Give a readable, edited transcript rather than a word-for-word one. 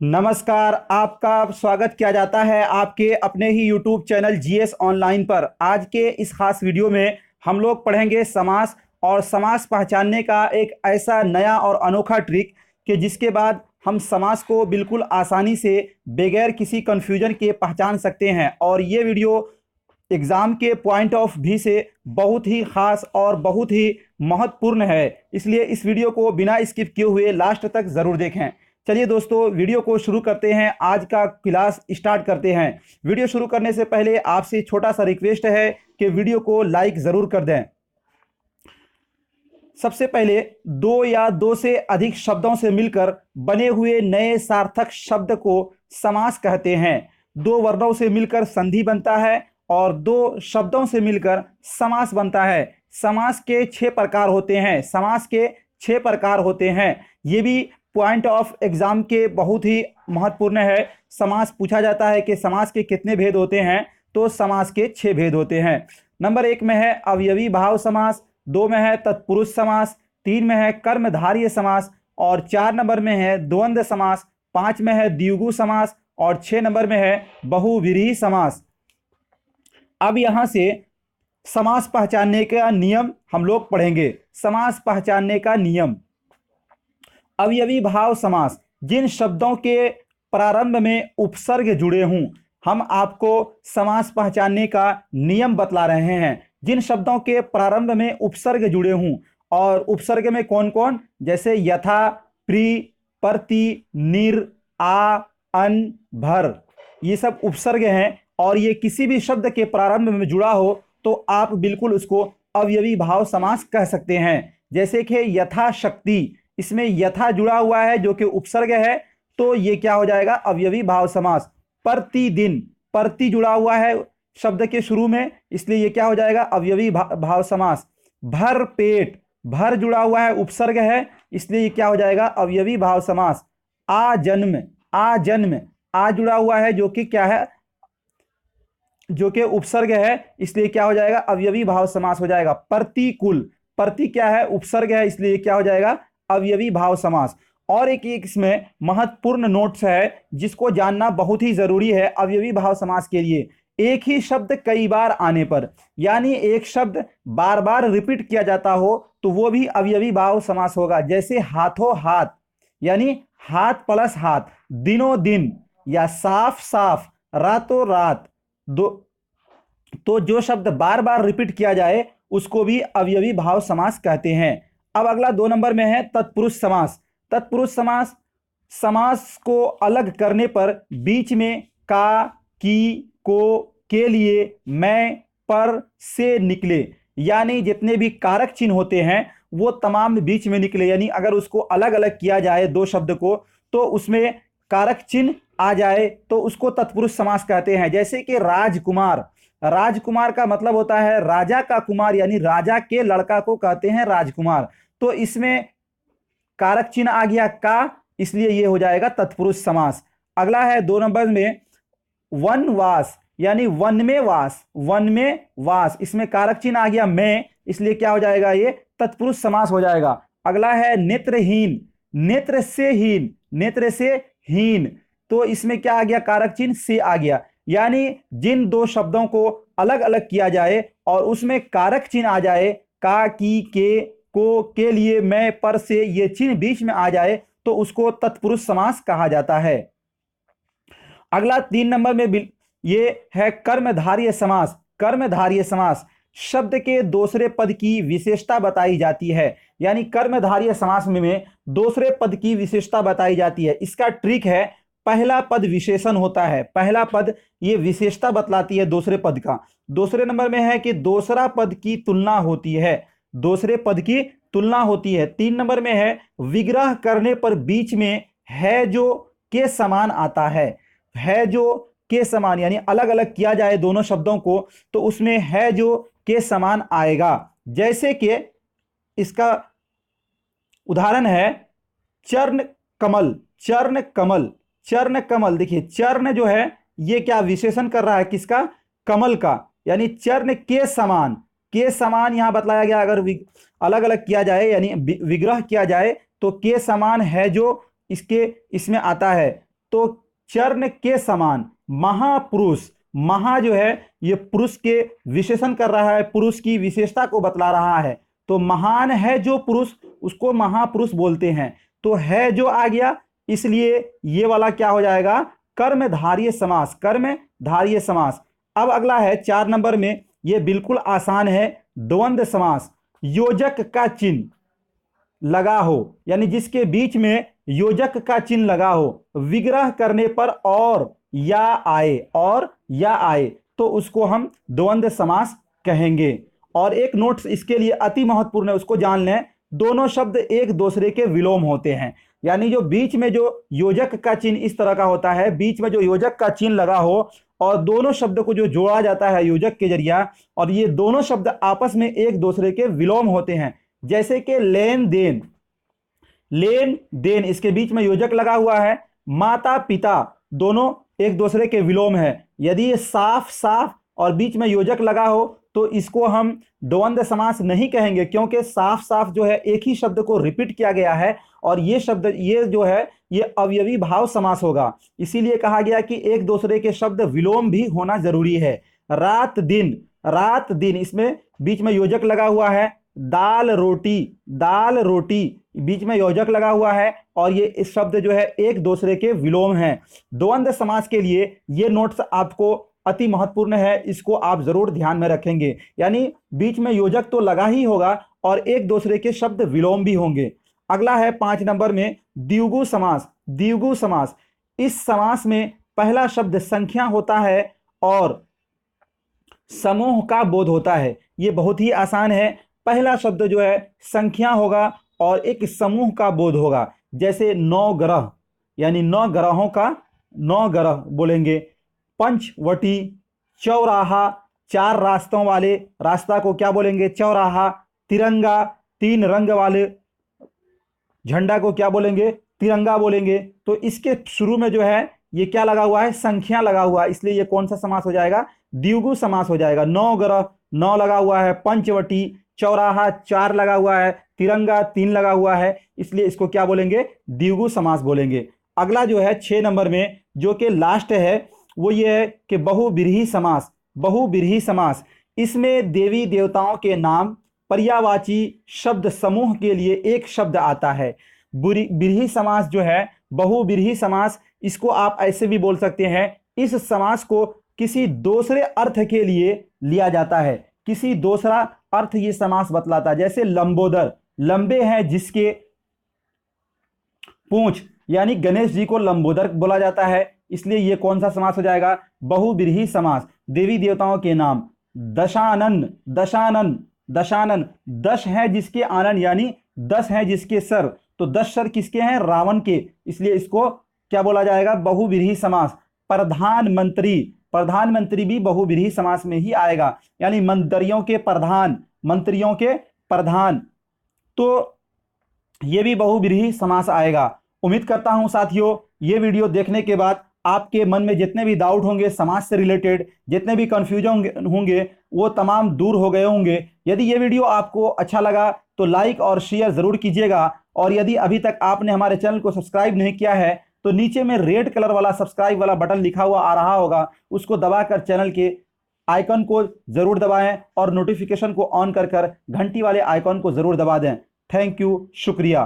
नमस्कार। आपका स्वागत किया जाता है आपके अपने ही YouTube चैनल जीएस ऑनलाइन पर। आज के इस खास वीडियो में हम लोग पढ़ेंगे समास और समास पहचानने का एक ऐसा नया और अनोखा ट्रिक कि जिसके बाद हम समास को बिल्कुल आसानी से बगैर किसी कन्फ्यूजन के पहचान सकते हैं। और ये वीडियो एग्ज़ाम के पॉइंट ऑफ व्यू से बहुत ही ख़ास और बहुत ही महत्वपूर्ण है, इसलिए इस वीडियो को बिना स्किप किए हुए लास्ट तक ज़रूर देखें। चलिए दोस्तों, वीडियो को शुरू करते हैं। आज का क्लास स्टार्ट करते हैं। वीडियो शुरू करने से पहले आपसे छोटा सा रिक्वेस्ट है कि वीडियो को लाइक ज़रूर कर दें। सबसे पहले दो या दो से अधिक शब्दों से मिलकर बने हुए नए सार्थक शब्द को समास कहते हैं। दो वर्णों से मिलकर संधि बनता है और दो शब्दों से मिलकर समास बनता है। समास के 6 प्रकार होते हैं। समास के 6 प्रकार होते हैं। ये भी पॉइंट ऑफ एग्जाम के बहुत ही महत्वपूर्ण है। समास पूछा जाता है कि समास के कितने भेद होते हैं, तो समास के 6 भेद होते हैं। नंबर 1 में है अवयवी भाव समास, 2 में है तत्पुरुष समास, 3 में है कर्मधारय समास और 4 नंबर में है द्वंद्व समास, 5 में है द्विगु समास और 6 नंबर में है बहुव्रीहि समास। अब यहां से समास पहचानने का नियम हम लोग पढ़ेंगे। समास पहचानने का नियम। अवयवी भाव समास, जिन शब्दों के प्रारंभ में उपसर्ग जुड़े हों, हम आपको समास पहचानने का नियम बतला रहे हैं। जिन शब्दों के प्रारंभ में उपसर्ग जुड़े हों, और उपसर्ग में कौन कौन, जैसे यथा, प्रि, प्रति, निर, आ, अन, भर, ये सब उपसर्ग हैं और ये किसी भी शब्द के प्रारंभ में जुड़ा हो तो आप बिल्कुल उसको अवयवी भाव समास कह सकते हैं। जैसे कि यथाशक्ति, इसमें यथा जुड़ा हुआ है जो कि उपसर्ग है, तो ये क्या हो जाएगा, अवयवी भाव समास। प्रतिदिन, प्रति जुड़ा हुआ है शब्द के शुरू में, इसलिए ये क्या हो जाएगा, अवयवी भाव समास। भर पेट, भर जुड़ा हुआ है, उपसर्ग है, इसलिए ये क्या हो जाएगा, अवयवी भाव समास। आजन्म, आजन्म, आ जुड़ा हुआ है जो कि क्या है, जो कि उपसर्ग है, इसलिए क्या हो जाएगा, अवयवी भाव समास हो जाएगा। प्रतिकूल, प्रति क्या है, उपसर्ग है, इसलिए क्या हो जाएगा, अवयवी भाव समास। और एक इसमें महत्वपूर्ण नोट्स है जिसको जानना बहुत ही जरूरी है अवयवी भाव समास के लिए। एक ही शब्द कई बार आने पर, यानी एक शब्द बार बार रिपीट किया जाता हो तो वो भी अवयवी भाव समास होगा। जैसे हाथों हाथ, यानी हाथ प्लस हाथ, दिनों दिन, या साफ साफ, रातों रात, तो जो शब्द बार बार रिपीट किया जाए उसको भी अवयवी भाव समास कहते हैं। अब अगला 2 नंबर में है तत्पुरुष समास। तत्पुरुष समास, समास को अलग करने पर बीच में का, की, को, के लिए, मैं, पर, से निकले, यानी जितने भी कारक चिन्ह होते हैं वो तमाम बीच में निकले। यानी अगर उसको अलग अलग किया जाए दो शब्द को तो उसमें कारक चिन्ह आ जाए तो उसको तत्पुरुष समास कहते हैं। जैसे कि राजकुमार, राजकुमार का मतलब होता है राजा का कुमार, यानी राजा के लड़का को कहते हैं राजकुमार, तो इसमें कारक चिन्ह आ गया का, इसलिए ये हो जाएगा तत्पुरुष समास। अगला है 2 नंबर में वनवास, यानी वन में वास, वन में वास, इसमें कारक चिन्ह आ गया मैं, इसलिए क्या हो जाएगा, ये तत्पुरुष समास हो जाएगा। अगला है नेत्रहीन, नेत्र से हीन, नेत्र से हीन, तो इसमें क्या आ गया, कारक चिन्ह से आ गया। यानी जिन दो शब्दों को अलग अलग किया जाए और उसमें कारक चिन्ह आ जाए, का, की, के, को, के लिए, मैं, पर, से, ये चिन्ह बीच में आ जाए तो उसको तत्पुरुष समास कहा जाता है। अगला 3 नंबर में ये है कर्मधारय समास। कर्मधारय समास, शब्द के दूसरे पद की विशेषता बताई जाती है, यानी कर्मधारय समास में दूसरे पद की विशेषता बताई जाती है। इसका ट्रिक है, पहला पद विशेषण होता है, पहला पद ये विशेषता बतलाती है दूसरे पद का। दूसरे नंबर में है कि दूसरा पद की तुलना होती है, दूसरे पद की तुलना होती है। 3 नंबर में है विग्रह करने पर बीच में है जो के समान आता है जो के समान, यानी अलग अलग किया जाए दोनों शब्दों को तो उसमें है जो के समान आएगा। जैसे कि इसका उदाहरण है चरण कमल, चरण कमल, चरण कमल, देखिए चरण जो है ये क्या विशेषण कर रहा है, किसका, कमल का, यानी चरण के समान, के समान यहां बतलाया गया। अगर अलग अलग किया जाए यानी विग्रह किया जाए तो के समान है जो इसके इसमें आता है। तो चरण के समान महापुरुष, महा जो है ये पुरुष के विशेषण कर रहा है, पुरुष की विशेषता को बतला रहा है। तो महान है जो पुरुष उसको महापुरुष बोलते हैं। तो है जो आ गया, इसलिए ये वाला क्या हो जाएगा, कर्मधारय समास, कर्मधारय समास। अब अगला है 4 नंबर में, ये बिल्कुल आसान है, द्वंद्व समास। योजक का चिन्ह लगा हो, यानी जिसके बीच में योजक का चिन्ह लगा हो, विग्रह करने पर और या आए, और या आए, तो उसको हम द्वंद्व समास कहेंगे। और एक नोट्स इसके लिए अति महत्वपूर्ण है, उसको जान लें, दोनों शब्द एक दूसरे के विलोम होते हैं। यानी जो बीच में जो योजक का चिन्ह इस तरह का होता है, बीच में जो योजक का चिन्ह लगा हो और दोनों शब्द को जो जोड़ा जाता है योजक के जरिया, और ये दोनों शब्द आपस में एक दूसरे के विलोम होते हैं। जैसे कि लेन देन, लेन देन, इसके बीच में योजक लगा हुआ है। माता पिता, दोनों एक दूसरे के विलोम है। यदि ये साफ साफ और बीच में योजक लगा हो तो इसको हम द्वंद्व समास नहीं कहेंगे, क्योंकि साफ साफ जो है एक ही शब्द को रिपीट किया गया है, और ये शब्द ये जो है ये अवयवी भाव समास होगा। इसीलिए कहा गया कि एक दूसरे के शब्द विलोम भी होना जरूरी है। रात दिन, रात दिन, इसमें बीच में योजक लगा हुआ है। दाल रोटी, दाल रोटी, बीच में योजक लगा हुआ है, और ये इस शब्द जो है एक दूसरे के विलोम हैं। द्वंद्व समास के लिए ये नोट्स आपको अति महत्वपूर्ण है, इसको आप जरूर ध्यान में रखेंगे। यानी बीच में योजक तो लगा ही होगा और एक दूसरे के शब्द विलोम भी होंगे। अगला है 5 नंबर में द्विगु समास। द्विगु समास, इस समास में पहला शब्द संख्या होता है और समूह का बोध होता है। ये बहुत ही आसान है, पहला शब्द जो है संख्या होगा और एक समूह का बोध होगा। जैसे 9 ग्रह, यानी 9 ग्रहों का 9 ग्रह बोलेंगे। पंचवटी, चौराहा, 4 रास्तों वाले, रास्ता को क्या बोलेंगे, चौराहा। तिरंगा, 3 रंग वाले झंडा को क्या बोलेंगे, तिरंगा बोलेंगे। तो इसके शुरू में जो है ये क्या लगा हुआ है, संख्या लगा हुआ है, इसलिए ये कौन सा समास हो जाएगा, द्विगु समास हो जाएगा। 9 ग्रह, 9 लगा हुआ है, पंचवटी, चौराहा 4 लगा हुआ है, तिरंगा 3 लगा हुआ है, इसलिए इसको क्या बोलेंगे, द्विगु समास बोलेंगे। अगला जो है 6 नंबर में जो कि लास्ट है वो ये है कि बहुव्रीहि समास। बहुव्रीहि समास, इसमें देवी देवताओं के नाम पर्यायवाची शब्द समूह के लिए एक शब्द आता है। व्रीहि समास जो है, बहुव्रीहि समास, इसको आप ऐसे भी बोल सकते हैं, इस समास को किसी दूसरे अर्थ के लिए लिया जाता है, किसी दूसरा अर्थ ये समास बतलाता है। जैसे लंबोदर, लंबे हैं जिसके पूंछ, यानी गणेश जी को लंबोदर बोला जाता है, इसलिए ये कौन सा समास हो जाएगा, बहुव्रीहि समास। देवी देवताओं के नाम, दशानन, दशानन, दशानन, 10 है जिसके आनन, यानी 10 है जिसके सर, तो 10 सर किसके हैं, रावण के, इसलिए इसको क्या बोला जाएगा, बहुव्रीहि समास। प्रधानमंत्री, प्रधानमंत्री भी बहुव्रीहि समास में ही आएगा, यानी मंत्रियों के प्रधान, मंत्रियों के प्रधान, तो ये भी बहुव्रीहि समास आएगा। उम्मीद करता हूं साथियों ये वीडियो देखने के बाद आपके मन में जितने भी डाउट होंगे समास से रिलेटेड, जितने भी कंफ्यूजन होंगे वो तमाम दूर हो गए होंगे। यदि ये वीडियो आपको अच्छा लगा तो लाइक और शेयर जरूर कीजिएगा, और यदि अभी तक आपने हमारे चैनल को सब्सक्राइब नहीं किया है तो नीचे में रेड कलर वाला सब्सक्राइब वाला बटन लिखा हुआ आ रहा होगा, उसको दबाकर चैनल के आइकन को जरूर दबाएं और नोटिफिकेशन को ऑन कर घंटी वाले आइकन को जरूर दबा दें। थैंक यू, शुक्रिया।